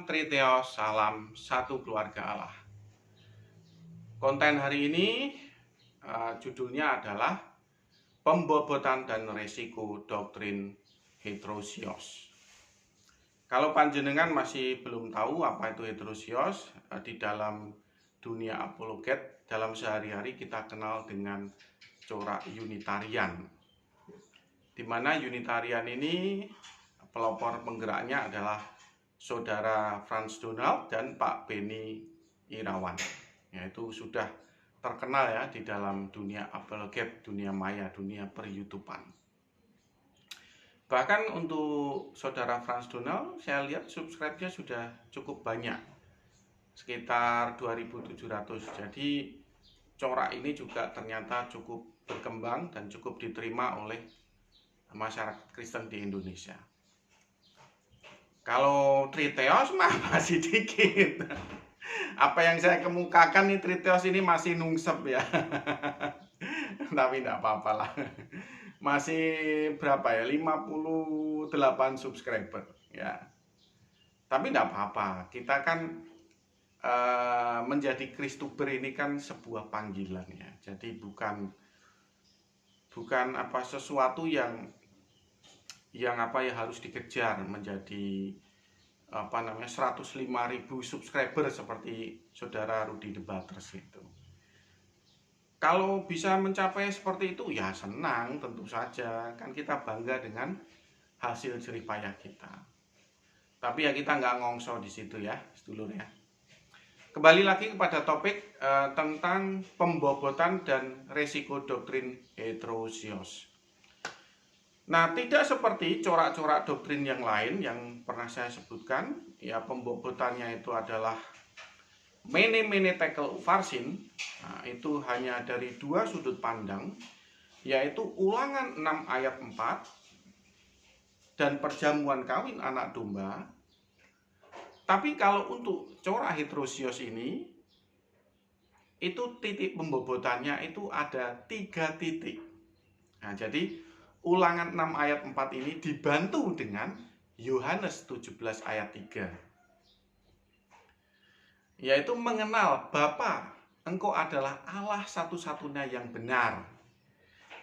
Triteos, salam satu keluarga Allah. Konten hari ini judulnya adalah pembobotan dan resiko doktrin heterosios. Kalau panjenengan masih belum tahu apa itu heterosios, di dalam dunia apologet, dalam sehari-hari kita kenal dengan corak Unitarian, di mana Unitarian ini pelopor penggeraknya adalah Saudara Frans Donald dan Pak Beni Irawan. Yaitu sudah terkenal ya di dalam dunia apologet, dunia maya, dunia per-YouTubean. Bahkan untuk Saudara Frans Donald, saya lihat subscribe-nya sudah cukup banyak, sekitar 2.700. Jadi corak ini juga ternyata cukup berkembang dan cukup diterima oleh masyarakat Kristen di Indonesia. Kalau Triteos mah masih dikit. Apa yang saya kemukakan nih, Triteos ini masih nungsep ya. Tapi enggak apa-apa lah. Masih berapa ya? 58 subscriber ya. Tapi enggak apa-apa. Kita kan menjadi Kristuber ini kan sebuah panggilan ya. Jadi bukan apa sesuatu yang harus dikejar menjadi 105.000 subscriber seperti Saudara Rudy Debaters itu. Kalau bisa mencapai seperti itu ya senang, tentu saja, kan kita bangga dengan hasil jerih payah kita. Tapi ya kita nggak ngongso di situ ya, sedulur ya. Kembali lagi kepada topik tentang pembobotan dan resiko doktrin heterosios. Nah, tidak seperti corak-corak doktrin yang lain yang pernah saya sebutkan, ya pembobotannya itu adalah mene tekel ufarsin. Nah, itu hanya dari dua sudut pandang, yaitu Ulangan 6 ayat 4 dan perjamuan kawin anak domba. Tapi kalau untuk corak heterosios ini, itu titik pembobotannya itu ada 3 titik. Nah, jadi Ulangan 6 ayat 4 ini dibantu dengan Yohanes 17 ayat 3. Yaitu mengenal Bapa, Engkau adalah Allah satu-satunya yang benar,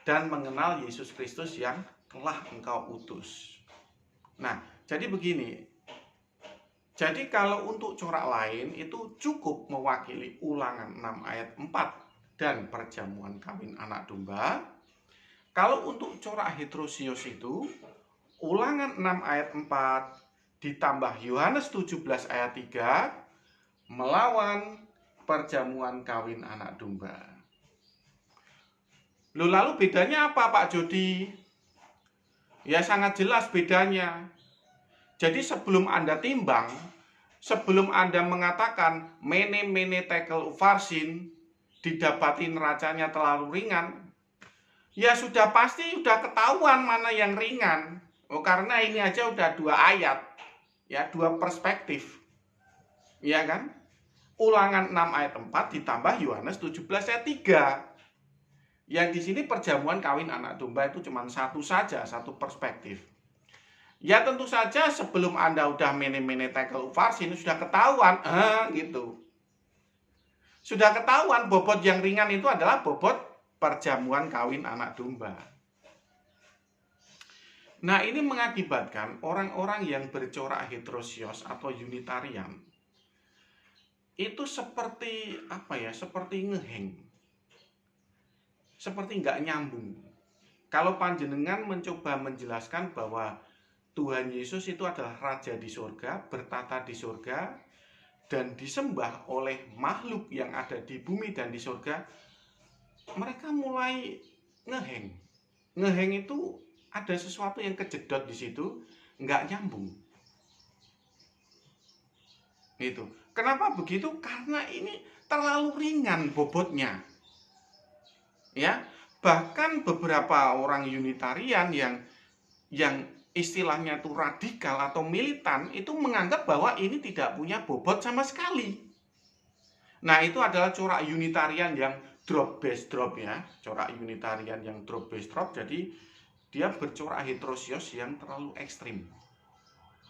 dan mengenal Yesus Kristus yang telah Engkau utus. Nah, jadi begini. Jadi kalau untuk corak lain itu cukup mewakili Ulangan 6 ayat 4 dan perjamuan kawin anak domba. Kalau untuk corak heterosios itu Ulangan 6 ayat 4 ditambah Yohanes 17 ayat 3 melawan perjamuan kawin anak domba. Lalu bedanya apa, Pak Jody? Ya sangat jelas bedanya. Jadi sebelum Anda timbang, sebelum Anda mengatakan mene tekel ufarsin, didapati neracanya terlalu ringan, ya sudah pasti sudah ketahuan mana yang ringan. Karena ini aja udah 2 ayat. Ya, 2 perspektif. Iya kan? Ulangan 6 ayat 4 ditambah Yohanes 17 ayat 3. Yang di sini perjamuan kawin anak domba itu cuma satu saja, satu perspektif. Ya tentu saja sebelum Anda udah mene tekel ufarsin sudah ketahuan, gitu. Sudah ketahuan bobot yang ringan itu adalah bobot perjamuan kawin anak domba. Nah, ini mengakibatkan orang-orang yang bercorak heterosios atau Unitarian itu seperti seperti ngeheng, seperti nggak nyambung. Kalau panjenengan mencoba menjelaskan bahwa Tuhan Yesus itu adalah Raja di surga, bertata di surga, dan disembah oleh makhluk yang ada di bumi dan di surga, mereka mulai ngeheng. Ngeheng itu ada sesuatu yang kejedot di situ, nggak nyambung. Gitu. Kenapa begitu? Karena ini terlalu ringan bobotnya. Ya, bahkan beberapa orang Unitarian yang istilahnya itu radikal atau militan itu menganggap bahwa ini tidak punya bobot sama sekali. Nah, itu adalah corak Unitarian yang drop base drop ya, corak Unitarian yang drop base drop. Jadi dia bercorak heterosios yang terlalu ekstrim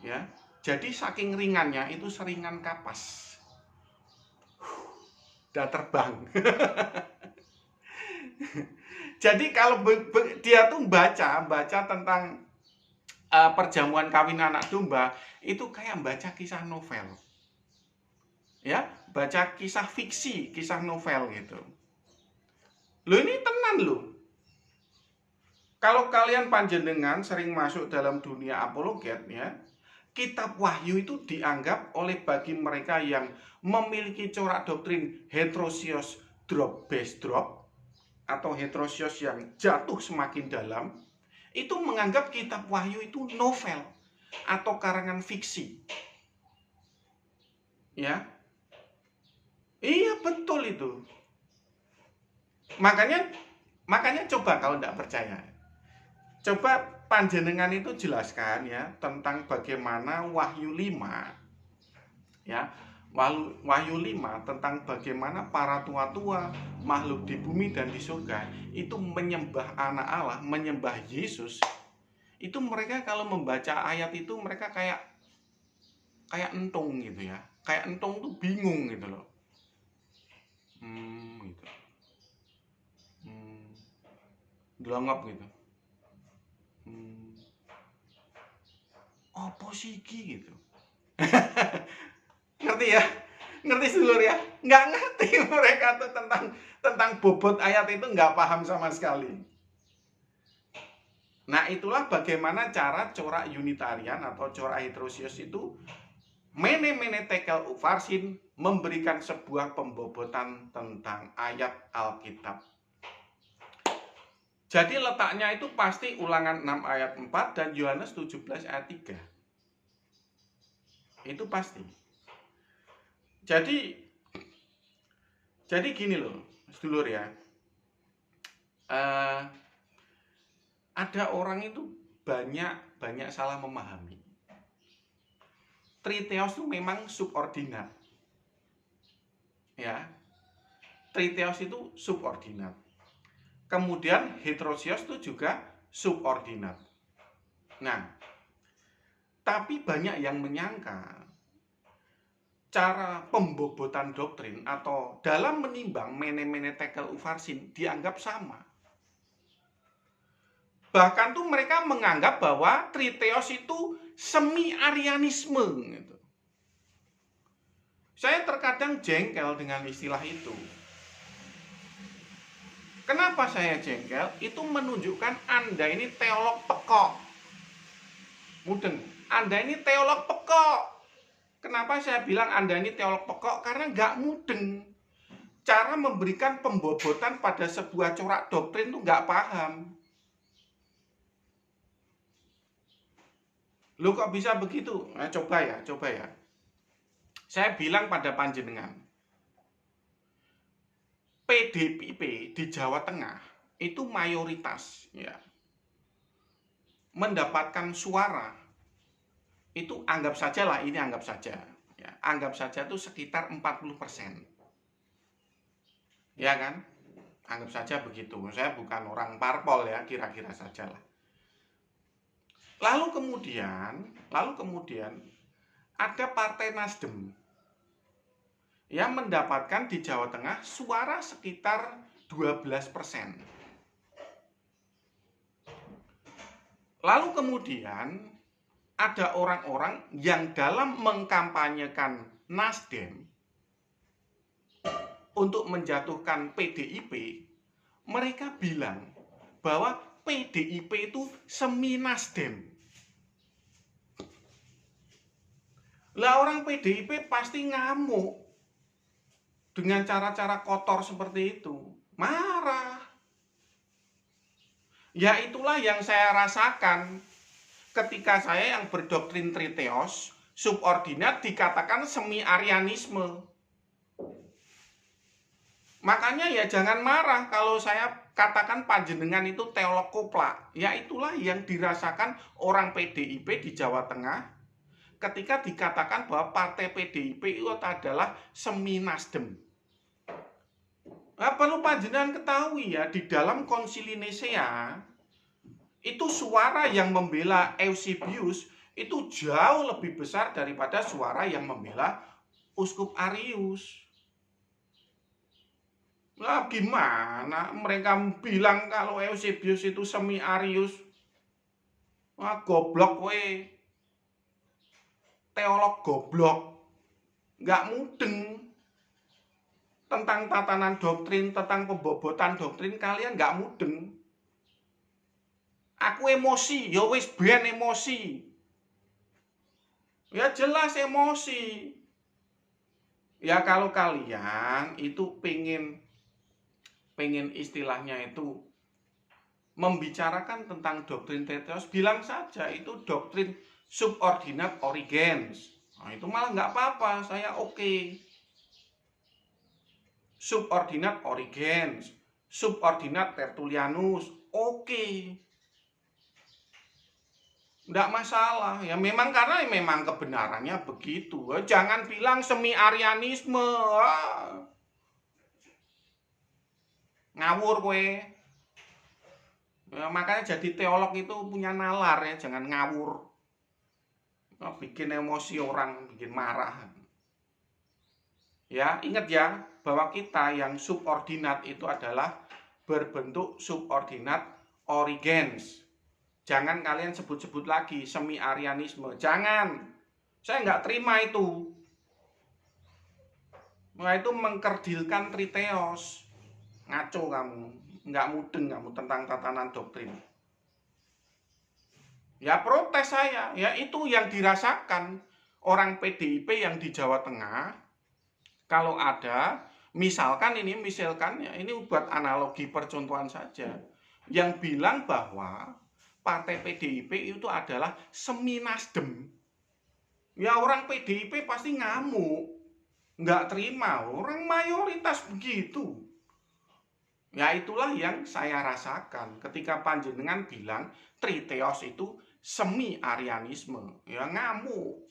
ya. Jadi saking ringannya itu seringan kapas. Udah terbang. Jadi kalau dia tuh baca tentang perjamuan kawin anak domba, itu kayak baca kisah novel. Ya, baca kisah fiksi, kisah novel gitu. Loh ini tenan loh. Kalau kalian panjenengan sering masuk dalam dunia apologet ya, kitab Wahyu itu dianggap oleh bagi mereka yang memiliki corak doktrin heterosios drop base drop atau heterosios yang jatuh semakin dalam, itu menganggap kitab Wahyu itu novel atau karangan fiksi. Ya. Iya betul itu. Makanya coba kalau tidak percaya, coba panjenengan itu jelaskan ya tentang bagaimana Wahyu 5 ya. Wahyu 5 tentang bagaimana para tua-tua makhluk di bumi dan di surga itu menyembah anak Allah, menyembah Yesus. Itu mereka kalau membaca ayat itu mereka kayak entung gitu ya. Kayak entung tuh bingung gitu loh. Gitu. Delangap gitu. Apa sih gitu. Ngerti ya? Ngerti sedulur ya? Nggak ngerti mereka tuh tentang bobot ayat itu nggak paham sama sekali. Nah itulah bagaimana cara corak Unitarian atau corak heterosius itu mene tekel ufarsin memberikan sebuah pembobotan tentang ayat Alkitab. Jadi letaknya itu pasti Ulangan 6 ayat 4 dan Yohanes 17 ayat 3. Itu pasti. Jadi gini loh, sedulur ya. Ada orang itu banyak salah memahami. Triteos itu memang subordinat. Ya. Triteos itu subordinat. Kemudian heterosios itu juga subordinat. Nah, tapi banyak yang menyangka cara pembobotan doktrin atau dalam menimbang mene tekel ufarsin dianggap sama. Bahkan tuh mereka menganggap bahwa triteos itu semi-arianisme gitu. Saya terkadang jengkel dengan istilah itu. Kenapa saya jengkel? Itu menunjukkan Anda ini teolog pekok. Mudeng, Anda ini teolog pekok. Kenapa saya bilang Anda ini teolog pekok? Karena nggak mudeng. Cara memberikan pembobotan pada sebuah corak doktrin itu nggak paham. Lu kok bisa begitu? Nah, coba ya. Saya bilang pada panjenengan, PDIP di Jawa Tengah itu mayoritas ya mendapatkan suara itu anggap saja ya, anggap saja itu sekitar 40%. Ya kan? Anggap saja begitu. Saya bukan orang parpol ya, kira-kira saja lah. Lalu kemudian ada Partai Nasdem yang mendapatkan di Jawa Tengah suara sekitar 12%. Lalu kemudian ada orang-orang yang dalam mengkampanyekan Nasdem untuk menjatuhkan PDIP, mereka bilang bahwa PDIP itu semi Nasdem. Lah orang PDIP pasti ngamuk dengan cara-cara kotor seperti itu. Marah. Ya itulah yang saya rasakan ketika saya yang berdoktrin triteos, subordinat dikatakan semi-arianisme. Makanya ya jangan marah kalau saya katakan panjenengan itu teolog koplak. Ya itulah yang dirasakan orang PDIP di Jawa Tengah ketika dikatakan bahwa partai PDIP itu adalah semi Nasdem. Nah, perlu panjenengan ketahui ya, di dalam Konsili Nisea itu suara yang membela Eusebius itu jauh lebih besar daripada suara yang membela Uskup Arius. Nah, gimana mereka bilang kalau Eusebius itu semi Arius? Wah, goblok we. Teolog goblok. Nggak mudeng. Tentang tatanan doktrin, tentang pembobotan doktrin, kalian nggak mudeng. Aku emosi, ya wis ben emosi. Ya jelas emosi. Ya kalau kalian itu pengen istilahnya itu membicarakan tentang doktrin Teos, bilang saja itu doktrin subordinat Origens. Nah, itu malah nggak apa-apa, saya oke. Subordinat Origens, subordinat Tertullianus, oke. Nggak masalah, ya memang karena memang kebenarannya begitu. Jangan bilang semi Arianisme. Ngawur kowe. Ya, makanya jadi teolog itu punya nalar ya, jangan ngawur. Bikin emosi orang, bikin marah. Ya, ingat ya bahwa kita yang subordinat itu adalah berbentuk subordinat Origens. Jangan kalian sebut-sebut lagi semi Arianisme. Jangan. Saya nggak terima itu. Nah, itu mengkerdilkan Triteos. Ngaco kamu. Nggak mudeng kamu tentang tatanan doktrin. Ya protes saya. Ya itu yang dirasakan orang PDIP yang di Jawa Tengah. Kalau ada, misalkan ya, ini buat analogi percontohan saja, yang bilang bahwa partai PDIP itu adalah semi Nasdem. Ya orang PDIP pasti ngamuk, nggak terima, orang mayoritas begitu. Ya itulah yang saya rasakan ketika panjenengan bilang Triteos itu semi Arianisme, ya ngamuk.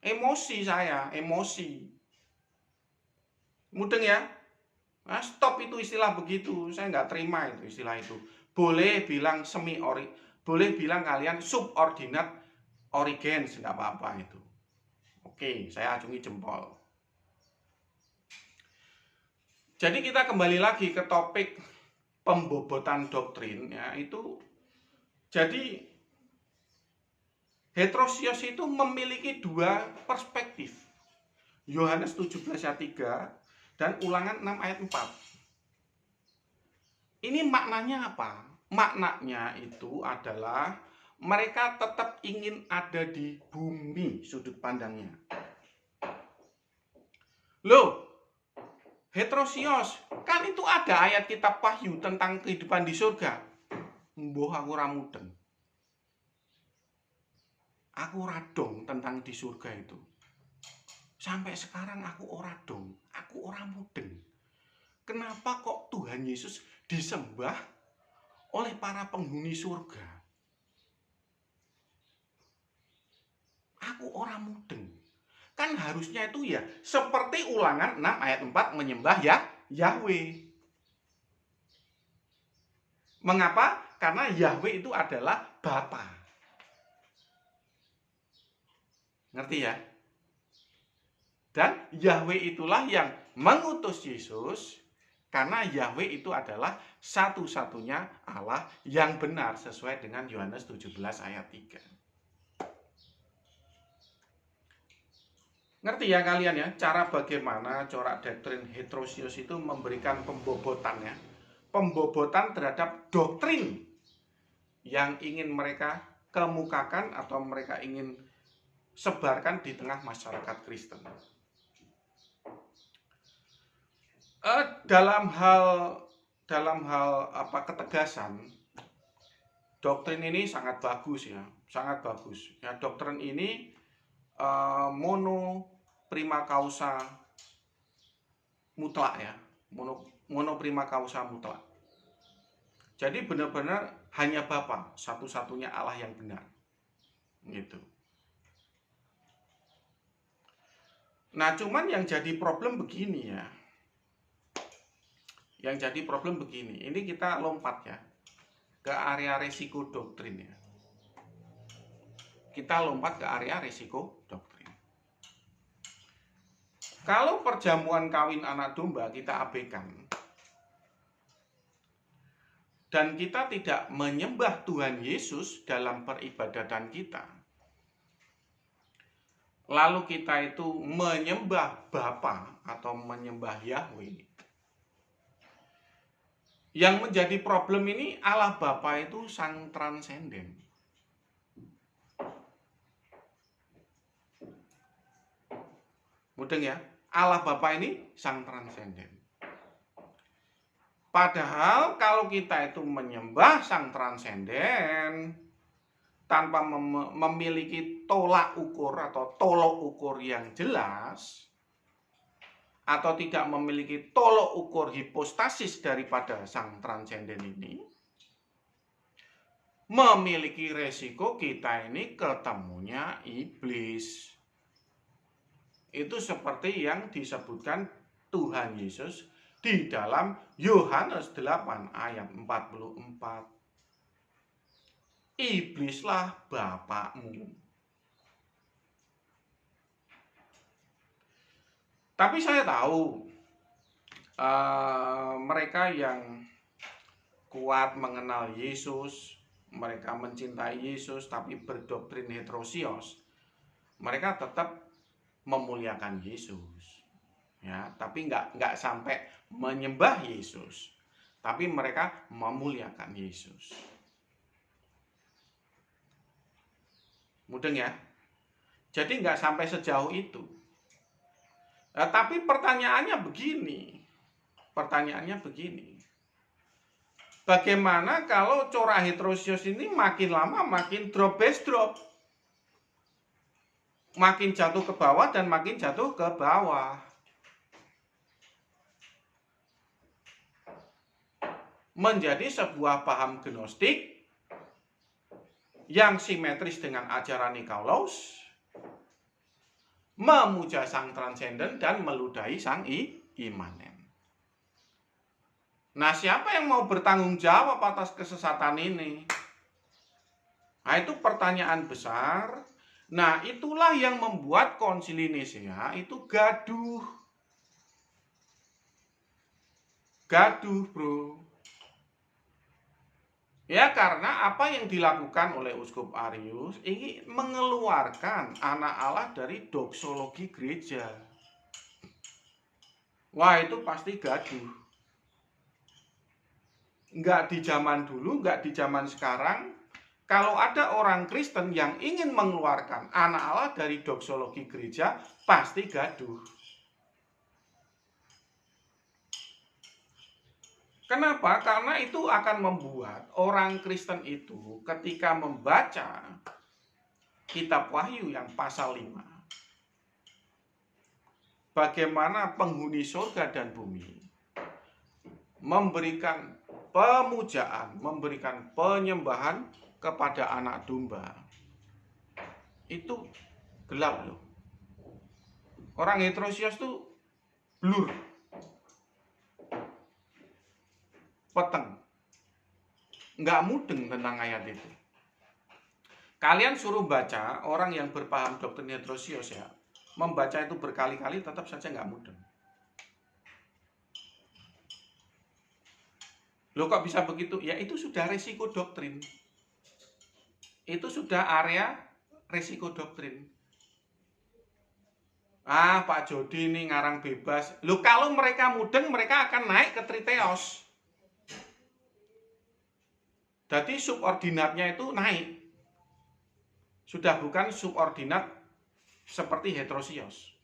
Emosi saya, emosi. Mudeng ya? Nah, stop itu istilah begitu. Saya nggak terima itu istilah itu. Boleh bilang boleh bilang kalian subordinat Origens, nggak apa-apa itu. Oke, saya acungi jempol. Jadi kita kembali lagi ke topik pembobotan doktrin ya, itu jadi Hetrosios itu memiliki dua perspektif. Yohanes 17 ayat 3 dan Ulangan 6 ayat 4. Ini maknanya apa? Maknanya itu adalah mereka tetap ingin ada di bumi sudut pandangnya. Loh, Hetrosios, kan itu ada ayat kitab Wahyu tentang kehidupan di surga. Mboh aku ora mudeng. Aku ora dong tentang di surga itu. Sampai sekarang aku ora dong, aku ora mudeng. Kenapa kok Tuhan Yesus disembah oleh para penghuni surga? Aku ora mudeng. Kan harusnya itu ya seperti Ulangan 6 ayat 4 menyembah ya Yahweh. Mengapa? Karena Yahweh itu adalah Bapa. Ngerti ya? Dan Yahweh itulah yang mengutus Yesus, karena Yahweh itu adalah satu-satunya Allah yang benar sesuai dengan Yohanes 17 ayat 3. Ngerti ya kalian ya, cara bagaimana corak doktrin Hetrosios itu memberikan pembobotannya, pembobotan terhadap doktrin yang ingin mereka kemukakan atau mereka ingin sebarkan di tengah masyarakat Kristen. Dalam hal ketegasan, doktrin ini sangat bagus ya, sangat bagus. Ya, doktrin ini mono prima causa mutlak ya, mono prima causa mutlak. Jadi benar-benar hanya Bapa, satu-satunya Allah yang benar. Gitu. Nah, cuman yang jadi problem begini ya. Yang jadi problem begini. Ini kita lompat ya ke area resiko doktrin ya. kita lompat ke area risiko doktrin. Kalau perjamuan kawin anak domba kita abaikan, dan kita tidak menyembah Tuhan Yesus dalam peribadatan kita, lalu kita itu menyembah Bapa atau menyembah Yahweh. Yang menjadi problem ini Allah Bapa itu sang transenden. Mudeng ya, Allah Bapa ini sang transenden. Padahal kalau kita itu menyembah sang transenden tanpa memiliki tolak ukur atau tolok ukur yang jelas, atau tidak memiliki tolok ukur hipostasis daripada sang transenden ini, memiliki resiko kita ini ketemunya iblis. Itu seperti yang disebutkan Tuhan Yesus di dalam Yohanes 8 ayat 44. Iblislah bapakmu. Tapi saya tahu mereka yang kuat mengenal Yesus, mereka mencintai Yesus tapi berdoktrin heterosios, mereka tetap memuliakan Yesus, ya, tapi nggak sampai menyembah Yesus, tapi mereka memuliakan Yesus. Mudeng ya, jadi nggak sampai sejauh itu. Nah, tapi pertanyaannya begini, bagaimana kalau corak heterosios ini makin lama makin drop, makin jatuh ke bawah dan makin jatuh ke bawah. Menjadi sebuah paham gnostik yang simetris dengan ajaran Nikolaus, memuja sang transenden dan meludahi sang imanen. Nah, siapa yang mau bertanggung jawab atas kesesatan ini? Nah, itu pertanyaan besar. Nah, itulah yang membuat Konsili Nisea itu gaduh. Gaduh, bro. Ya, karena apa yang dilakukan oleh Uskup Arius ini mengeluarkan anak Allah dari doksologi gereja. Wah, itu pasti gaduh. Nggak di zaman dulu, nggak di zaman sekarang. Kalau ada orang Kristen yang ingin mengeluarkan anak Allah dari doksologi gereja, pasti gaduh. Kenapa? Karena itu akan membuat orang Kristen itu ketika membaca kitab Wahyu yang pasal 5, bagaimana penghuni surga dan bumi memberikan pemujaan, memberikan penyembahan kepada anak domba, itu gelap loh. Orang heterosios itu blur, peteng, nggak mudeng tentang ayat itu. Kalian suruh baca orang yang berpaham doktrin heterosios ya, membaca itu berkali-kali tetap saja nggak mudeng. Loh, kok bisa begitu? Ya, itu sudah resiko doktrin. Itu sudah area resiko doktrin. Ah, Pak Jody ini ngarang bebas. Loh, kalau mereka mudeng, mereka akan naik ke triteos. Jadi subordinatnya itu naik. Sudah bukan subordinat seperti heterosios.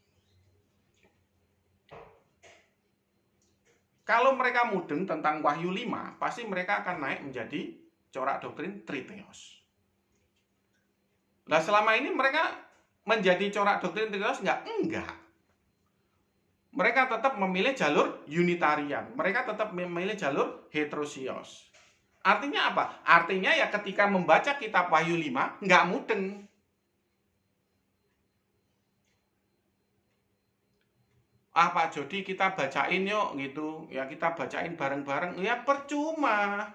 Kalau mereka mudeng tentang Wahyu 5, pasti mereka akan naik menjadi corak doktrin triteos. Nah, selama ini mereka menjadi corak doktrin triteos enggak. Mereka tetap memilih jalur unitarian. Mereka tetap memilih jalur heterosios. Artinya apa? Artinya ya ketika membaca kitab Wahyu 5, enggak mudeng. Ah, Pak Jody, kita bacain yuk gitu. Ya, kita bacain bareng-bareng. Ya, percuma.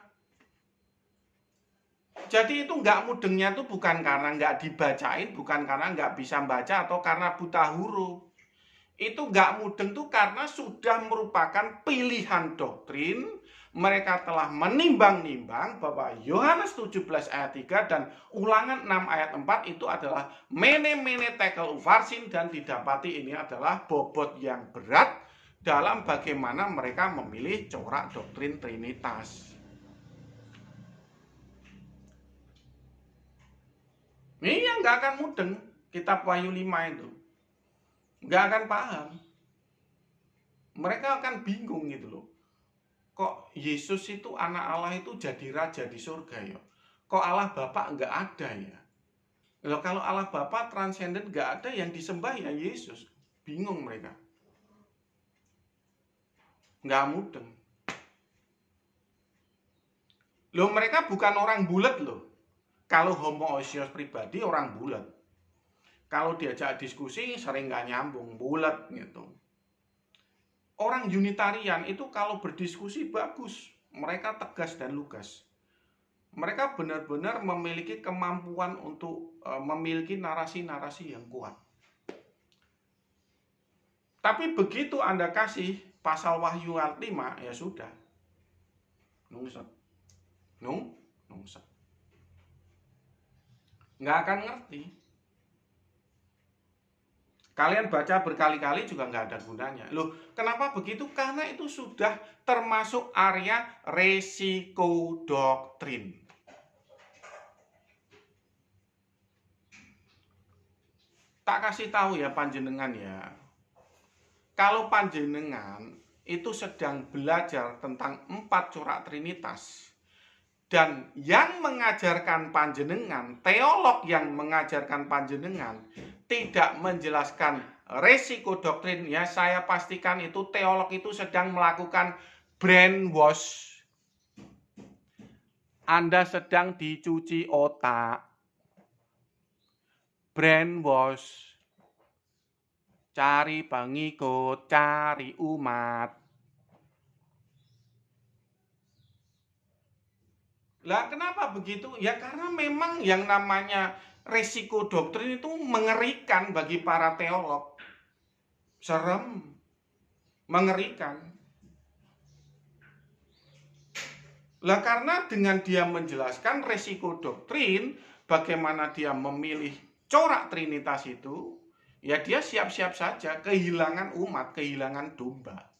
Jadi itu nggak mudengnya tuh bukan karena nggak dibacain, bukan karena nggak bisa baca atau karena buta huruf. Itu nggak mudeng tuh karena sudah merupakan pilihan doktrin. Mereka telah menimbang-nimbang bahwa Yohanes 17 ayat 3 dan Ulangan 6 ayat 4 itu adalah mene mene tekel ufarsin, dan didapati ini adalah bobot yang berat dalam bagaimana mereka memilih corak doktrin Trinitas. Ini yang nggak akan mudeng kitab Wahyu 5 itu. Nggak akan paham. Mereka akan bingung gitu loh. Kok Yesus itu anak Allah itu jadi raja di surga ya? Kok Allah Bapa nggak ada ya? Loh, kalau Allah Bapa transenden nggak ada, yang disembah ya Yesus. Bingung mereka. Nggak mudeng. Loh, mereka bukan orang bulat loh. Kalau homoousios pribadi orang bulat. Kalau diajak diskusi sering nggak nyambung, bulat gitu. Orang Unitarian itu kalau berdiskusi bagus, mereka tegas dan lugas. Mereka benar-benar memiliki kemampuan untuk memiliki narasi-narasi yang kuat. Tapi begitu Anda kasih pasal Wahyu 5, ya sudah. Nungset. Nungset. Nggak akan ngerti. Kalian baca berkali-kali juga nggak ada gunanya. Loh, kenapa begitu? Karena itu sudah termasuk area resiko doktrin. Tak kasih tahu ya panjenengan ya. Kalau panjenengan itu sedang belajar tentang 4 corak Trinitas, dan yang mengajarkan panjenengan, teolog yang mengajarkan panjenengan tidak menjelaskan resiko doktrin, ya saya pastikan itu teolog itu sedang melakukan brainwash. Anda sedang dicuci otak. Brainwash. Cari pengikut, cari umat. Lah kenapa begitu? Ya karena memang yang namanya resiko doktrin itu mengerikan bagi para teolog. Serem, mengerikan. Lah karena dengan dia menjelaskan resiko doktrin, bagaimana dia memilih corak Trinitas itu, ya dia siap-siap saja kehilangan umat, kehilangan domba.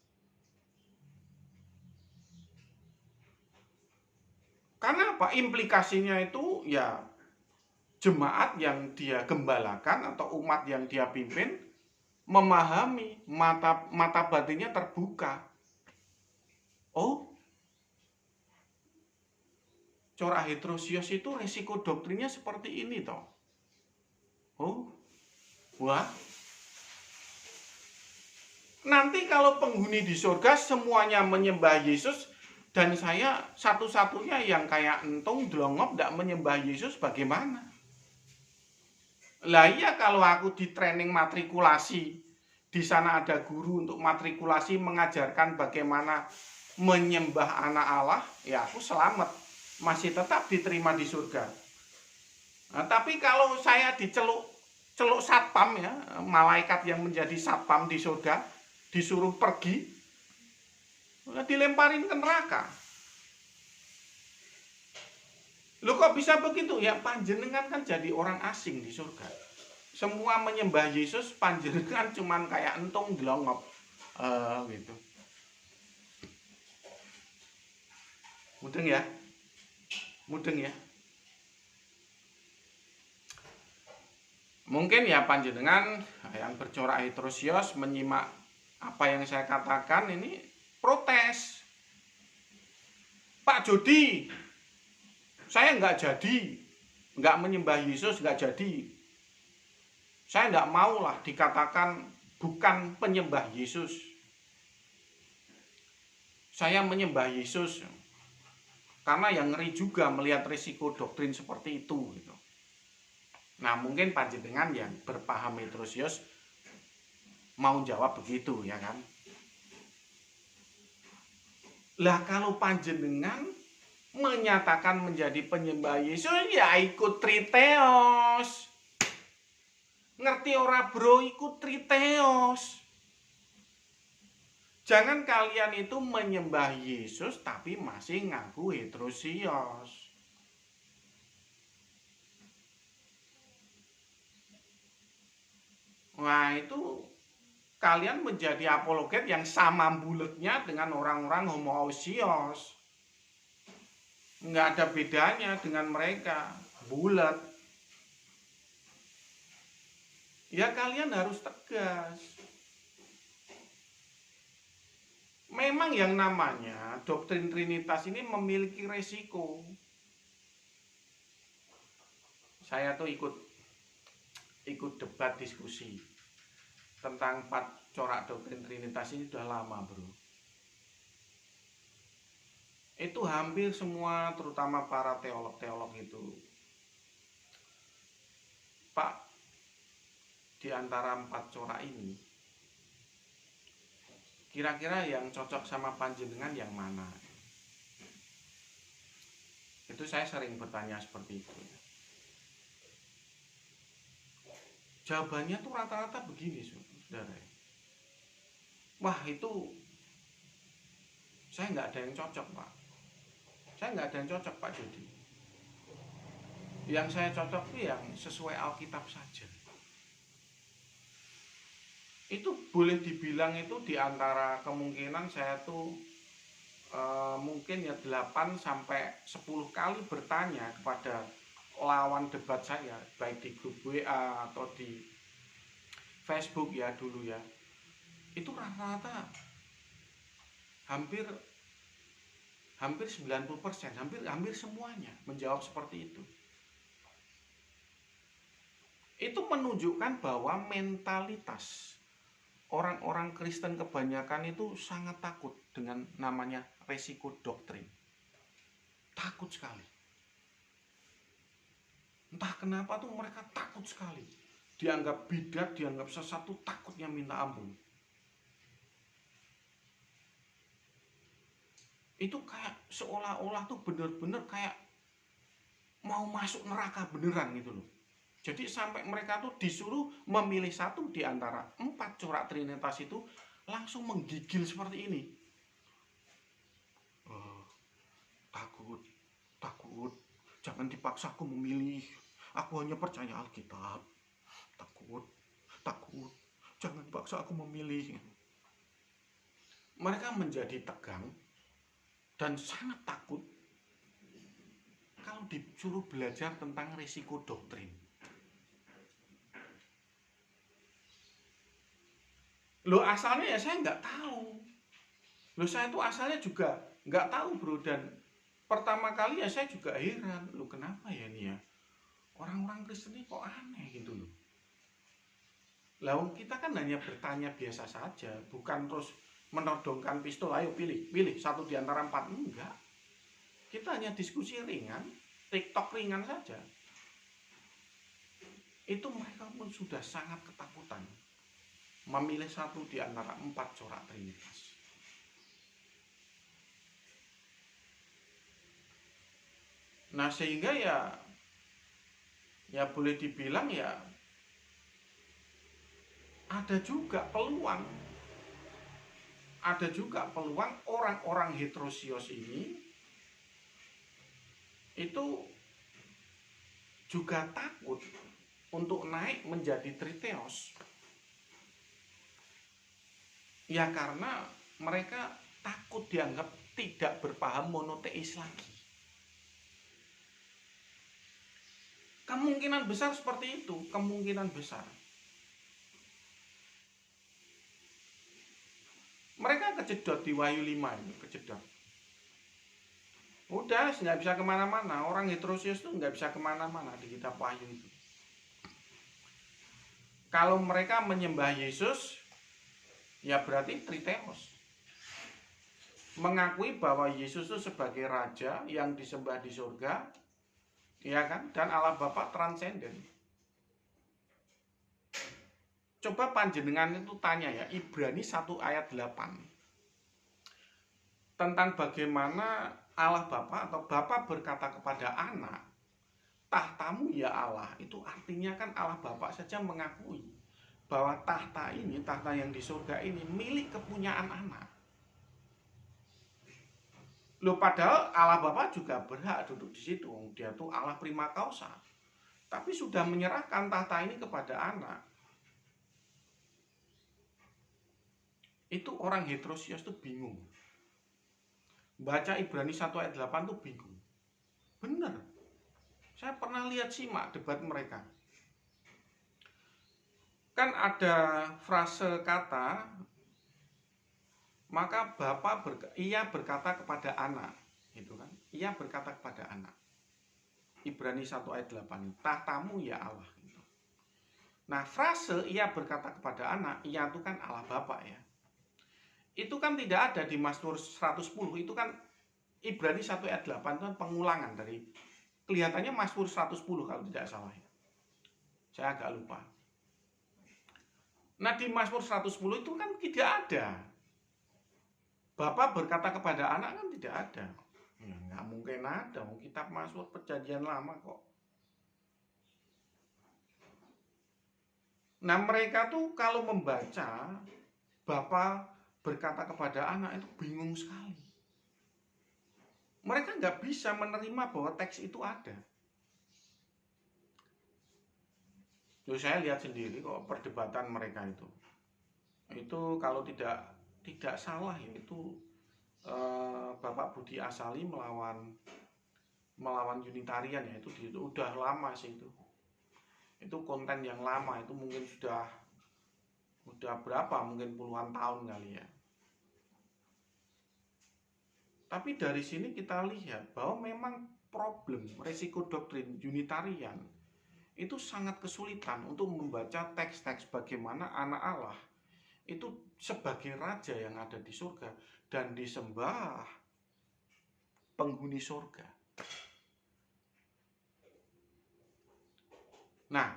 Karena apa? Implikasinya itu ya jemaat yang dia gembalakan atau umat yang dia pimpin memahami, mata batinnya terbuka. Oh, corak heterosios itu resiko doktrinnya seperti ini toh. Oh, wah. Nanti kalau penghuni di surga semuanya menyembah Yesus, dan saya satu-satunya yang kayak entung delongop tidak menyembah Yesus, bagaimana? Lah iya, kalau aku di training matrikulasi, di sana ada guru untuk matrikulasi mengajarkan bagaimana menyembah anak Allah, ya aku selamat, masih tetap diterima di surga. Nah, tapi kalau saya diceluk satpam ya, malaikat yang menjadi satpam di surga, disuruh pergi, dilemparin ke neraka. Loh kok bisa begitu? Ya panjenengan kan jadi orang asing di surga. Semua menyembah Yesus, panjenengan cuman kayak entung delongop. Gitu. Mudeng ya? Mudeng ya? Mungkin ya panjenengan yang bercorak heterosios menyimak apa yang saya katakan ini protes. Pak Jody, saya nggak jadi, nggak menyembah Yesus, nggak jadi. Saya nggak mau lah dikatakan bukan penyembah Yesus. Saya menyembah Yesus karena yang ngeri juga melihat risiko doktrin seperti itu. Gitu. Nah mungkin panjenengan yang berpaham heterosios mau jawab begitu ya kan. Lah kalau panjenengan menyatakan menjadi penyembah Yesus ya ikut triteos. Ngerti ora bro, ikut triteos. Jangan kalian itu menyembah Yesus tapi masih ngaku heterosios. Wah itu kalian menjadi apologet yang sama buletnya dengan orang-orang homoousios. Nggak ada bedanya dengan mereka, bulat. Ya kalian harus tegas. Memang yang namanya doktrin Trinitas ini memiliki resiko. Saya tuh ikut debat diskusi tentang 4 corak doktrin Trinitas ini sudah lama bro. Itu hampir semua terutama para teolog-teolog itu, Pak, di antara 4 corak ini kira-kira yang cocok sama panjenengan yang mana? Itu saya sering bertanya seperti itu. Jawabannya tuh rata-rata begini, saudara. Wah itu saya nggak ada yang cocok Pak. Saya nggak ada yang cocok Pak Jody. Yang saya cocok itu yang sesuai Alkitab saja. Itu boleh dibilang itu diantara kemungkinan saya tuh mungkin ya 8 sampai 10 kali bertanya kepada lawan debat saya, baik di grup WA atau di Facebook ya dulu ya. Itu rata-rata hampir 90%, hampir semuanya menjawab seperti itu. Itu menunjukkan bahwa mentalitas orang-orang Kristen kebanyakan itu sangat takut dengan namanya resiko doktrin. Takut sekali. Entah kenapa tuh mereka takut sekali. Dianggap bidat, dianggap sesuatu, takutnya minta ampun. Itu kayak seolah-olah tuh bener-bener kayak mau masuk neraka beneran gitu loh. Jadi sampai mereka tuh disuruh memilih satu di antara 4 corak Trinitas itu, langsung menggigil seperti ini. Takut, jangan dipaksa aku memilih. Aku hanya percaya Alkitab. Takut, jangan paksa aku memilih. Mereka menjadi tegang dan sangat takut kalau disuruh belajar tentang risiko doktrin. Loh asalnya ya saya nggak tahu. Loh saya tuh asalnya juga nggak tahu bro. Dan pertama kali ya saya juga heran. Loh kenapa ya nih ya, orang-orang Kristen ini kok aneh gitu loh. Lalu kita kan hanya bertanya biasa saja, bukan terus menodongkan pistol, ayo pilih satu di antara 4. Enggak. Kita hanya diskusi ringan, TikTok ringan saja. Itu mereka pun sudah sangat ketakutan memilih satu di antara 4 corak Trinitas. Nah sehingga ya boleh dibilang ya ada juga peluang orang-orang heterosios ini itu juga takut untuk naik menjadi triteos. Ya karena mereka takut dianggap tidak berpaham monoteis lagi. Kemungkinan besar seperti itu, kemungkinan besar. Mereka kejedot di Wahyu 5 ini, kejedot. Udah, nggak bisa kemana-mana. Orang heterosius itu nggak bisa kemana-mana di kitab Wahyu itu. Kalau mereka menyembah Yesus, ya berarti triteos. Mengakui bahwa Yesus itu sebagai raja yang disembah di surga, ya kan? Dan Allah Bapa transenden. Coba panjenengan itu tanya ya, Ibrani 1 ayat 8. Tentang bagaimana Allah Bapa atau Bapa berkata kepada anak, tahtamu ya Allah, itu artinya kan Allah Bapa saja mengakui bahwa tahta ini, tahta yang di surga ini milik kepunyaan anak. Loh, padahal Allah Bapa juga berhak duduk di situ. Dia tuh Allah prima causa. Tapi sudah menyerahkan tahta ini kepada anak. Itu orang heterosios tuh bingung. Baca Ibrani 1 ayat 8 tuh bingung. Bener. Saya pernah lihat simak debat mereka. Kan ada frase kata, maka ia berkata kepada anak, gitu kan? Ia berkata kepada anak. Ibrani 1 ayat 8, tahtamu ya Allah. Gitu. Nah, frase ia berkata kepada anak, ia itu kan Allah Bapa ya. Itu kan tidak ada di Mazmur 110, itu kan Ibrani 1 ayat 8 itu kan pengulangan dari, kelihatannya Mazmur 110 kalau tidak salah ya. Saya agak lupa. Nah, di Mazmur 110 itu kan tidak ada Bapak berkata kepada anak, kan tidak ada. Ya, nggak mungkin ada, kitab Mazmur perjanjian lama kok. Nah, mereka tuh kalau membaca Bapak berkata kepada anak itu bingung sekali. Mereka nggak bisa menerima bahwa teks itu ada. Jadi saya lihat sendiri kok perdebatan mereka itu. Itu kalau tidak salah ya, itu Bapak Budi Asali melawan Unitarian ya, itu udah lama sih itu. Itu konten yang lama, itu mungkin sudah berapa, mungkin puluhan tahun kali ya. Tapi dari sini kita lihat bahwa memang problem resiko doktrin Unitarian itu sangat kesulitan untuk membaca teks-teks bagaimana anak Allah itu sebagai raja yang ada di surga dan disembah penghuni surga. Nah,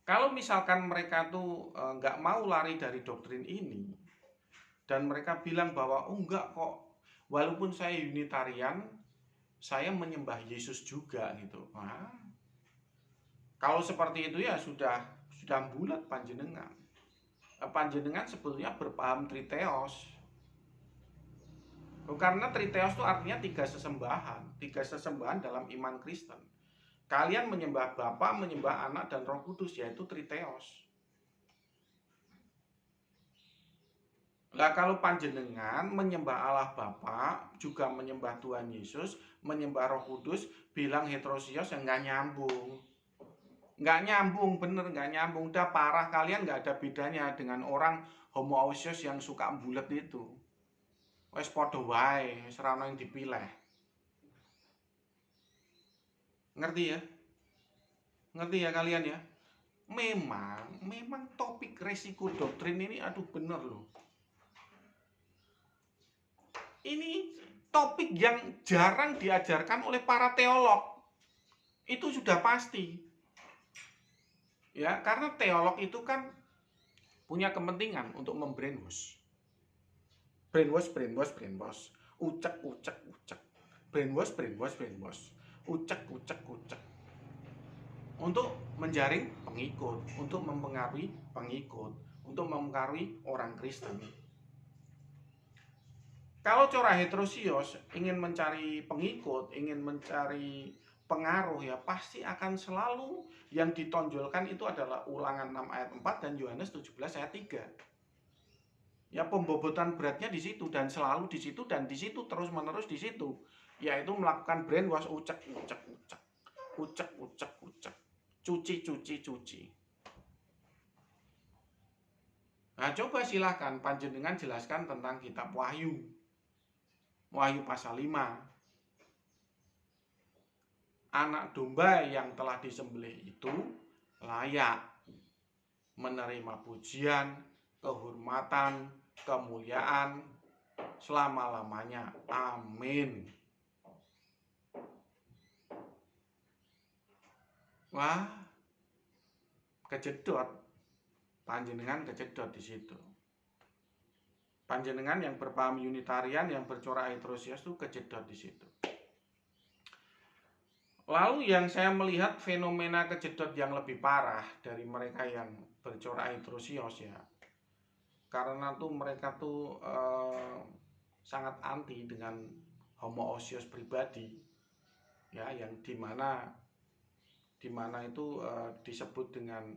kalau misalkan mereka tuh nggak mau lari dari doktrin ini dan mereka bilang bahwa oh enggak kok, walaupun saya Unitarian, saya menyembah Yesus juga gitu. Nah, kalau seperti itu ya sudah bulat panjenengan. Panjenengan sebetulnya berpaham triteos. Karena triteos itu artinya tiga sesembahan dalam iman Kristen. Kalian menyembah Bapa, menyembah Anak dan Roh Kudus, yaitu triteos. Lah kalau panjenengan menyembah Allah Bapa, juga menyembah Tuhan Yesus, menyembah Roh Kudus, bilang heterosios, yang nggak nyambung. Nggak nyambung, bener nggak nyambung. Udah parah, kalian nggak ada bedanya dengan orang homoousios yang suka bulet itu. Wes podo wae, serana yang dipilih. Ngerti ya? Ngerti ya kalian ya? Memang topik resiko doktrin ini aduh bener loh. Ini topik yang jarang diajarkan oleh para teolog. Itu sudah pasti. Ya, karena teolog itu kan punya kepentingan untuk membrainwash. Brainwash. Ucek. Brainwash. Ucek. Untuk menjaring pengikut, untuk mempengaruhi pengikut, untuk mempengaruhi orang Kristen. Kalau cara heterosios ingin mencari pengikut, ingin mencari pengaruh ya pasti akan selalu yang ditonjolkan itu adalah Ulangan 6 ayat 4 dan Yohanes 17 ayat 3. Ya pembobotan beratnya di situ dan selalu di situ dan di situ terus-menerus di situ, yaitu melakukan brainwash ucek. Cuci. Nah, coba silakan panjenengan jelaskan tentang kitab Wahyu. Wahyu pasal 5. Anak domba yang telah disembelih itu layak menerima pujian, kehormatan, kemuliaan selama-lamanya. Amin. Wah, kejedot. Panjenengan kejedot di situ. Panjenengan yang berpaham Unitarian, yang bercorak heterosios itu kejedot di situ. Lalu yang saya melihat fenomena kejedot yang lebih parah dari mereka yang bercorak heterosios ya. Karena tuh mereka tuh sangat anti dengan homoousios pribadi. Ya, yang dimana itu disebut dengan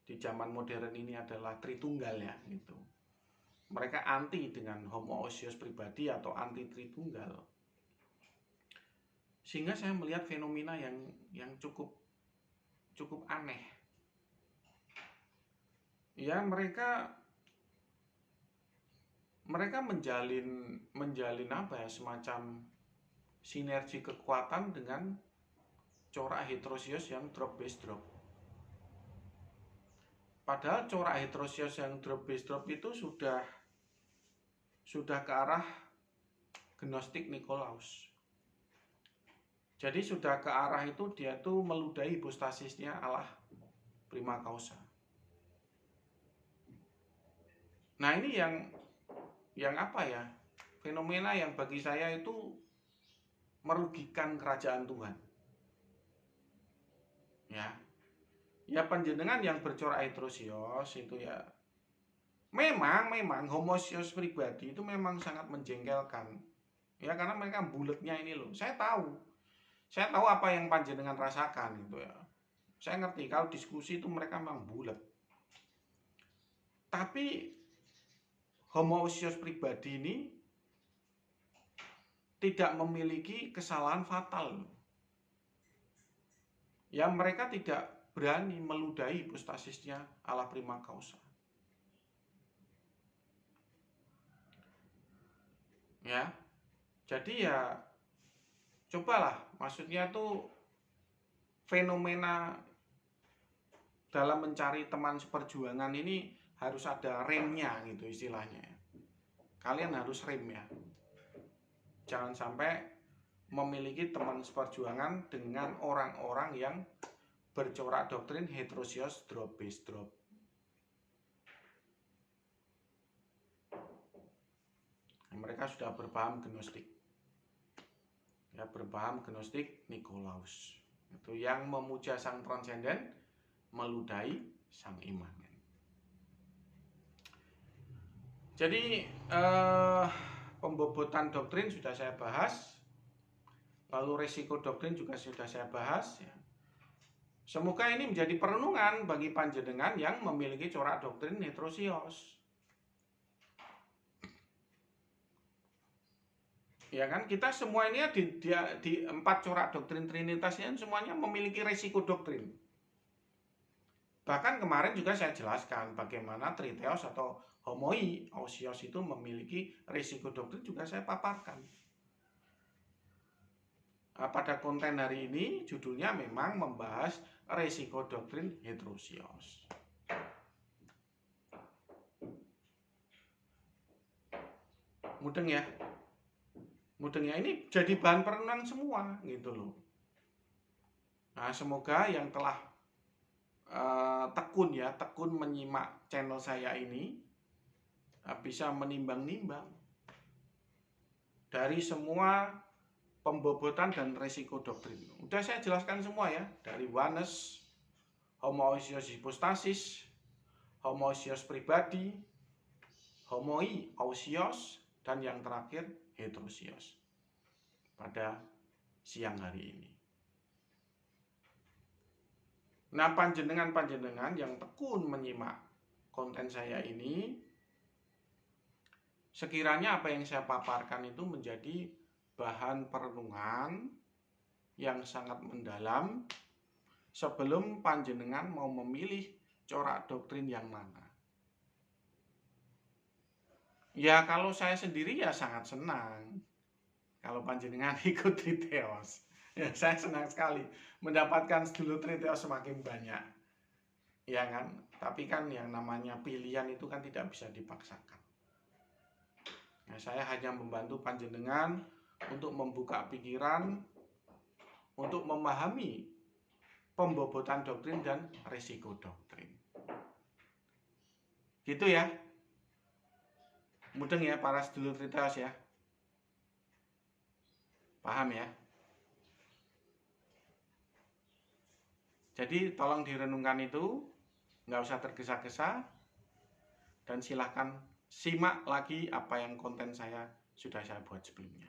di zaman modern ini adalah Tritunggal ya gitu. Mereka anti dengan homoousios pribadi atau anti Tritunggal. Sehingga saya melihat fenomena yang cukup aneh. Ya, mereka menjalin apa ya, semacam sinergi kekuatan dengan corak heterosios yang drop base drop. Padahal corak heterosios yang drop base drop itu sudah ke arah Gnostik Nikolaus. Jadi sudah ke arah itu, dia tuh meludahi hipostasisnya Allah prima causa. Nah, ini yang apa ya? Fenomena yang bagi saya itu merugikan kerajaan Tuhan. Ya panjenengan yang bercorak heterosios itu ya memang homosios pribadi itu memang sangat menjengkelkan. Ya, karena mereka buletnya ini loh. Saya tahu apa yang panjenengan rasakan gitu ya. Saya ngerti kalau diskusi itu mereka memang bulet. Tapi homoousios pribadi ini tidak memiliki kesalahan fatal. Ya, mereka tidak berani meludahi hipostasisnya Allah prima causa. Ya. Jadi ya cobalah, maksudnya tuh fenomena dalam mencari teman seperjuangan ini harus ada remnya gitu istilahnya. Kalian harus rem ya. Jangan sampai memiliki teman seperjuangan dengan orang-orang yang bercorak doktrin heterosios drop base drop. Mereka sudah berpaham Gnostik. Ya, berpaham Gnostik Nikolaus. Itu yang memuja sang transenden, meludahi sang imanen. Jadi pembobotan doktrin sudah saya bahas, lalu resiko doktrin juga sudah saya bahas ya. Semoga ini menjadi perenungan bagi panjenengan yang memiliki corak doktrin heterosios. Ya kan, kita semua ini di 4 corak doktrin Trinitas ini semuanya memiliki resiko doktrin. Bahkan kemarin juga saya jelaskan bagaimana Triteos atau homoousios itu memiliki risiko doktrin, juga saya paparkan. Nah, pada konten hari ini judulnya memang membahas risiko doktrin heterosios. Mudeng ya? Mudengnya ini jadi bahan perenungan semua gitu loh. Nah, semoga yang telah tekun menyimak channel saya ini bisa menimbang-nimbang dari semua pembobotan dan resiko doktrin. Udah saya jelaskan semua ya, dari oneness, homoousios hipostasis, homoousios pribadi, homoousios, dan yang terakhir heterosios pada siang hari ini. Nah, panjenengan yang tekun menyimak konten saya ini, sekiranya apa yang saya paparkan itu menjadi bahan perenungan yang sangat mendalam sebelum panjenengan mau memilih corak doktrin yang mana. Ya, kalau saya sendiri ya sangat senang kalau panjenengan ikut Triteos. Ya, saya senang sekali mendapatkan sedulur Triteos semakin banyak. Ya kan? Tapi kan yang namanya pilihan itu kan tidak bisa dipaksakan. Nah, saya hanya membantu panjenengan untuk membuka pikiran, untuk memahami pembobotan doktrin dan risiko doktrin. Gitu ya. Mudeng ya para sedulur Triteos ya. Paham ya? Jadi tolong direnungkan itu, nggak usah tergesa-gesa, dan silahkan simak lagi apa yang konten saya sudah saya buat sebelumnya.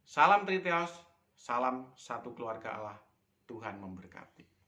Salam Triteos, salam satu keluarga Allah, Tuhan memberkati.